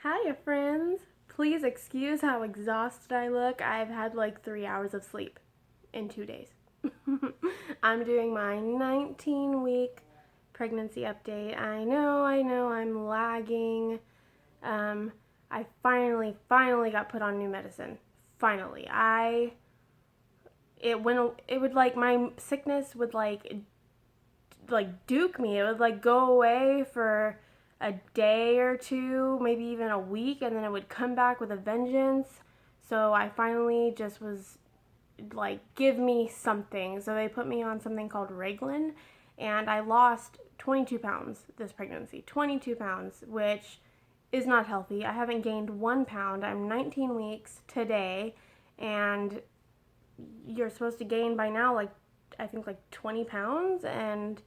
Hiya, friends. Please excuse how exhausted I look. I've had like 3 hours of sleep in 2 days. I'm doing my 19-week pregnancy update. I know, I'm lagging. Um, I finally got put on new medicine. Finally. It would like, my sickness would like duke me. It would like go away for a day or two, maybe even a week, and then it would come back with a vengeance. So I finally just was like, give me something. So they put me on something called Reglan, and I lost 22 pounds this pregnancy. 22 pounds, which is not healthy. I haven't gained 1 pound. I'm 19 weeks today, and you're supposed to gain by now, like, I think like 20 pounds, and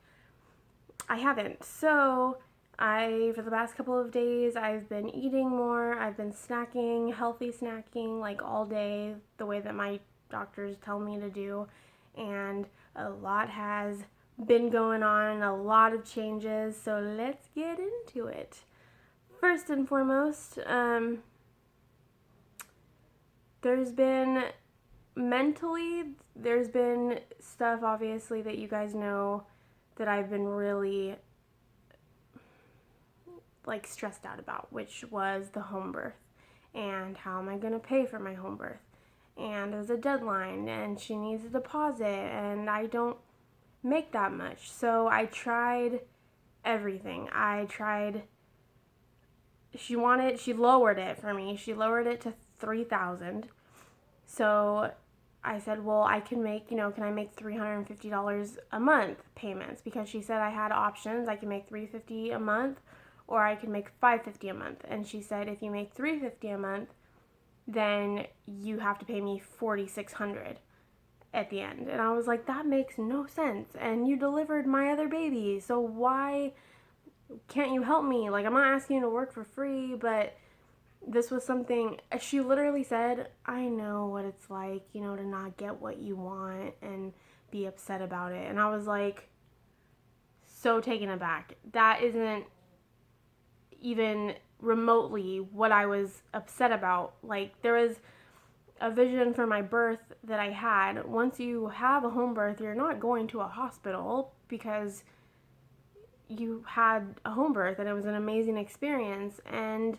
I haven't. So for the past couple of days, I've been eating more. I've been snacking, healthy snacking, like all day, the way that my doctors tell me to do. And a lot has been going on, a lot of changes. So let's get into it. First and foremost, there's been there's been stuff, obviously, that you guys know that I've been really like stressed out about, which was the home birth and how am I going to pay for my home birth. And there's a deadline and she needs a deposit and I don't make that much. So I tried everything. She lowered it for me. She lowered it to 3,000. So I said, well, I can make, can I make $350 a month payments? Because she said I had options. I can make $350 a month or I can make $550 a month. And she said, if you make $350 a month, then you have to pay me $4,600 at the end. And I was like, that makes no sense. And you delivered my other baby, so why can't you help me? Like, I'm not asking you to work for free, but this was something she literally said, I know what it's like, to not get what you want and be upset about it. And I was like, so taken aback. That isn't even remotely what I was upset about. Like, there was a vision for my birth that I had. Once you have a home birth, you're not going to a hospital because you had a home birth and it was an amazing experience. And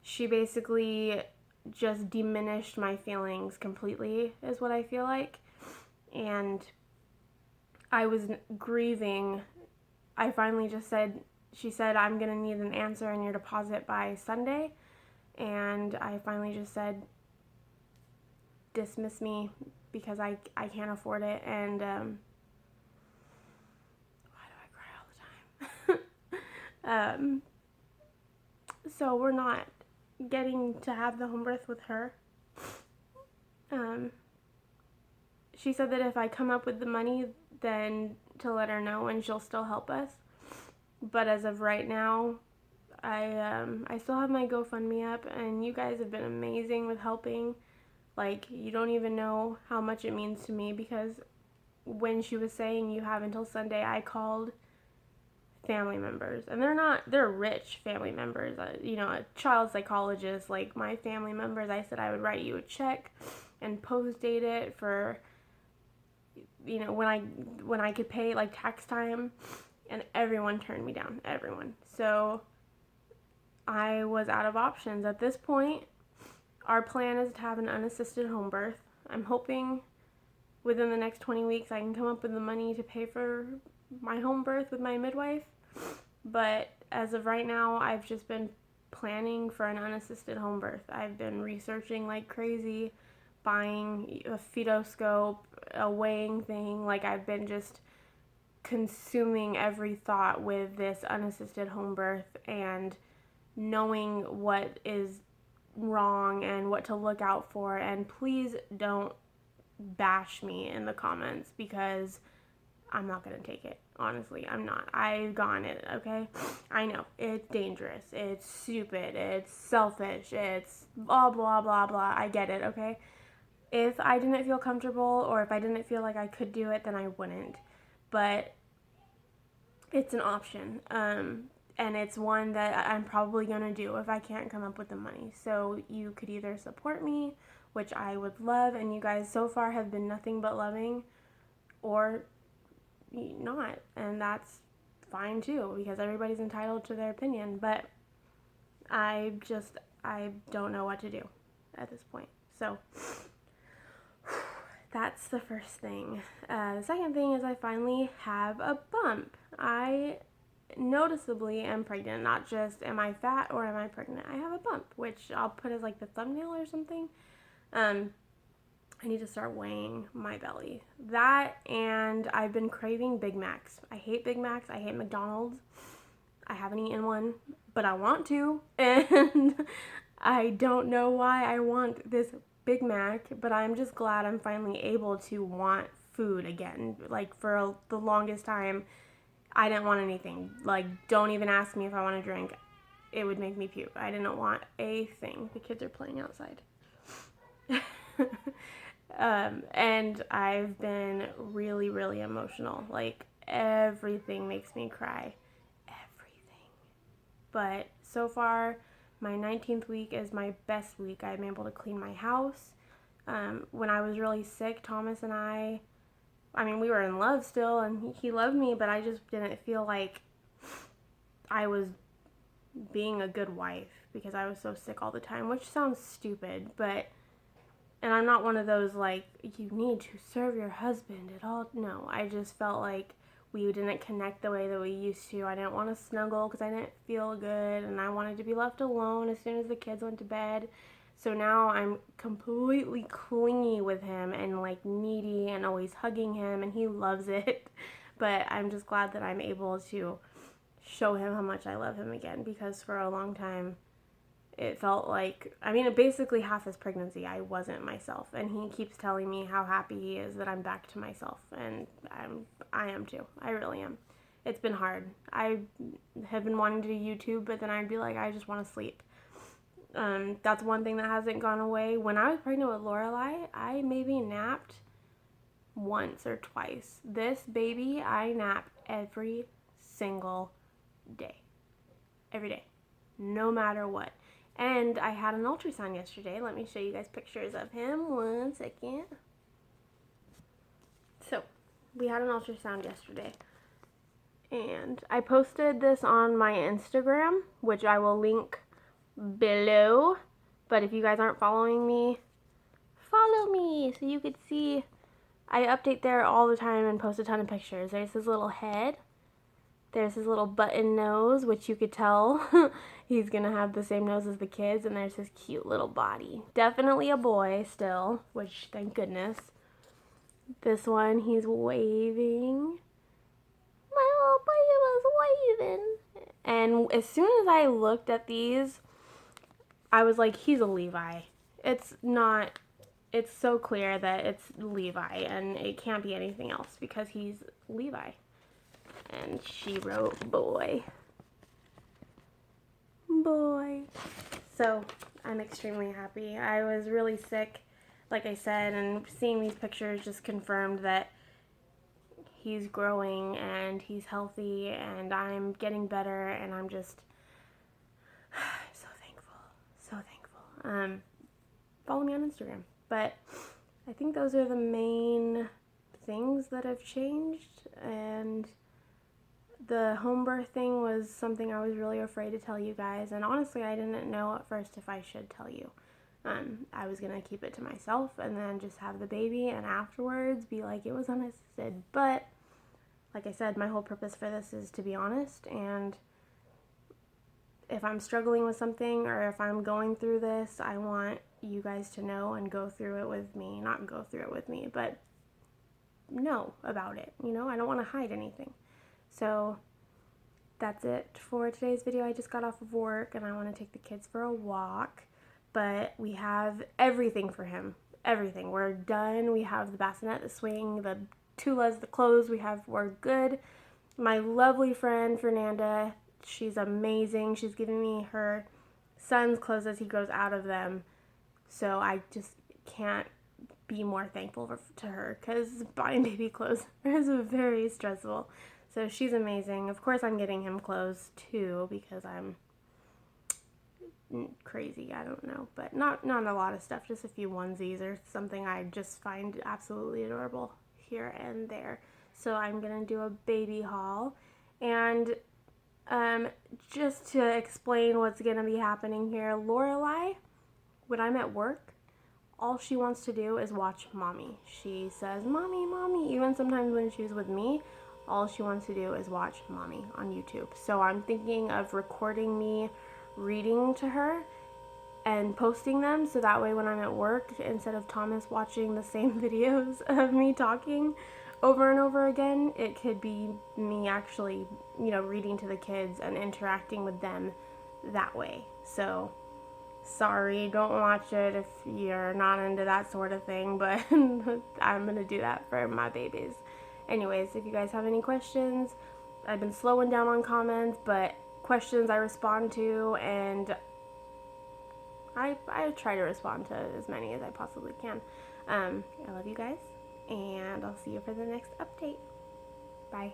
she basically just diminished my feelings completely, is what I feel like. And I was grieving. I finally just said, she said, I'm going to need an answer and your deposit by Sunday. And I finally just said, dismiss me because I can't afford it. And why do I cry all the time? So we're not getting to have the home birth with her. She said that if I come up with the money, then to let her know and she'll still help us. But as of right now, I still have my GoFundMe up, and you guys have been amazing with helping. Like, you don't even know how much it means to me, because when she was saying you have until Sunday, I called family members, and they're rich family members, a child psychologist, like my family members. I said I would write you a check and post date it for, when I could pay, like, tax time, and everyone turned me down, everyone. So I was out of options. At this point, our plan is to have an unassisted home birth. I'm hoping within the next 20 weeks I can come up with the money to pay for my home birth with my midwife. But as of right now, I've just been planning for an unassisted home birth. I've been researching like crazy, buying a fetoscope, a weighing thing. Like, I've been just consuming every thought with this unassisted home birth and knowing what is wrong and what to look out for. And please don't bash me in the comments, because I'm not going to take it. Honestly, I'm not. I've gone it, okay? I know. It's dangerous. It's stupid. It's selfish. It's blah, blah, blah, blah. I get it, okay? If I didn't feel comfortable or if I didn't feel like I could do it, then I wouldn't. But it's an option. and it's one that I'm probably going to do if I can't come up with the money. So you could either support me, which I would love, and you guys so far have been nothing but loving, or not, and that's fine too, because everybody's entitled to their opinion. But I don't know what to do at this point. So that's the first thing. The second thing is I finally have a bump. I noticeably am pregnant. Not just am I fat or am I pregnant. I have a bump, which I'll put as like the thumbnail or something. I need to start weighing my belly. That, and I've been craving Big Macs. I hate Big Macs. I hate McDonald's. I haven't eaten one, but I want to. And I don't know why I want this Big Mac, but I'm just glad I'm finally able to want food again. Like, for the longest time, I didn't want anything. Like, don't even ask me if I want a drink. It would make me puke. I didn't want a thing. The kids are playing outside. And I've been really, really emotional. Like, everything makes me cry. Everything. But so far, my 19th week is my best week. I'm able to clean my house. When I was really sick, Thomas and I mean, we were in love still, and he loved me, but I just didn't feel like I was being a good wife because I was so sick all the time, which sounds stupid, but, and I'm not one of those, like, you need to serve your husband at all. No, I just felt like we didn't connect the way that we used to. I didn't want to snuggle because I didn't feel good, and I wanted to be left alone as soon as the kids went to bed. So now I'm completely clingy with him and like needy and always hugging him, and he loves it. But I'm just glad that I'm able to show him how much I love him again, because for a long time it felt like, I mean, basically half his pregnancy I wasn't myself, and he keeps telling me how happy he is that I'm back to myself, and I am too. I really am. It's been hard. I have been wanting to do YouTube, but then I'd be like, I just want to sleep. That's one thing that hasn't gone away. When I was pregnant with Lorelai, I maybe napped once or twice. This baby, I nap every single day. Every day. No matter what. And I had an ultrasound yesterday. Let me show you guys pictures of him. 1 second. So, we had an ultrasound yesterday. And I posted this on my Instagram, which I will link below. But if you guys aren't following me, follow me so you could see. I update there all the time and post a ton of pictures. There's his little head. There's his little button nose, which you could tell he's gonna have the same nose as the kids. And there's his cute little body. Definitely a boy still, which thank goodness. This one, he's waving. My little boy was waving. And as soon as I looked at these, I was like, he's a Levi. It's not, it's so clear that it's Levi, and it can't be anything else because he's Levi. And she wrote, boy. Boy. So, I'm extremely happy. I was really sick, like I said, and seeing these pictures just confirmed that he's growing and he's healthy and I'm getting better, and I'm just so thankful. So thankful. Follow me on Instagram. But I think those are the main things that have changed, and the home birth thing was something I was really afraid to tell you guys, and honestly I didn't know at first if I should tell you. I was gonna keep it to myself and then just have the baby and afterwards be like it was unassisted, but like I said, my whole purpose for this is to be honest, and if I'm struggling with something or if I'm going through this, I want you guys to know and go through it with me. Not go through it with me, but know about it. You know, I don't want to hide anything. So that's it for today's video. I just got off of work and I want to take the kids for a walk, but we have everything for him. Everything. We're done. We have the bassinet, the swing, the tulas, the clothes. We're good. My lovely friend Fernanda, she's amazing. She's giving me her son's clothes as he grows out of them. So I just can't be more thankful to her, because buying baby clothes is very stressful. So she's amazing. Of course, I'm getting him clothes too because I'm crazy. I don't know, but not a lot of stuff. Just a few onesies or something I just find absolutely adorable here and there. So I'm gonna do a baby haul, and just to explain what's gonna be happening here, Lorelai, when I'm at work, all she wants to do is watch mommy. She says, "Mommy, mommy." Even sometimes when she's with me, all she wants to do is watch mommy on YouTube. So I'm thinking of recording me reading to her and posting them so that way when I'm at work, instead of Thomas watching the same videos of me talking over and over again, it could be me actually, reading to the kids and interacting with them that way. So sorry, don't watch it if you're not into that sort of thing, but I'm gonna do that for my babies. Anyways, if you guys have any questions, I've been slowing down on comments, but questions I respond to, and I try to respond to as many as I possibly can. I love you guys, and I'll see you for the next update. Bye.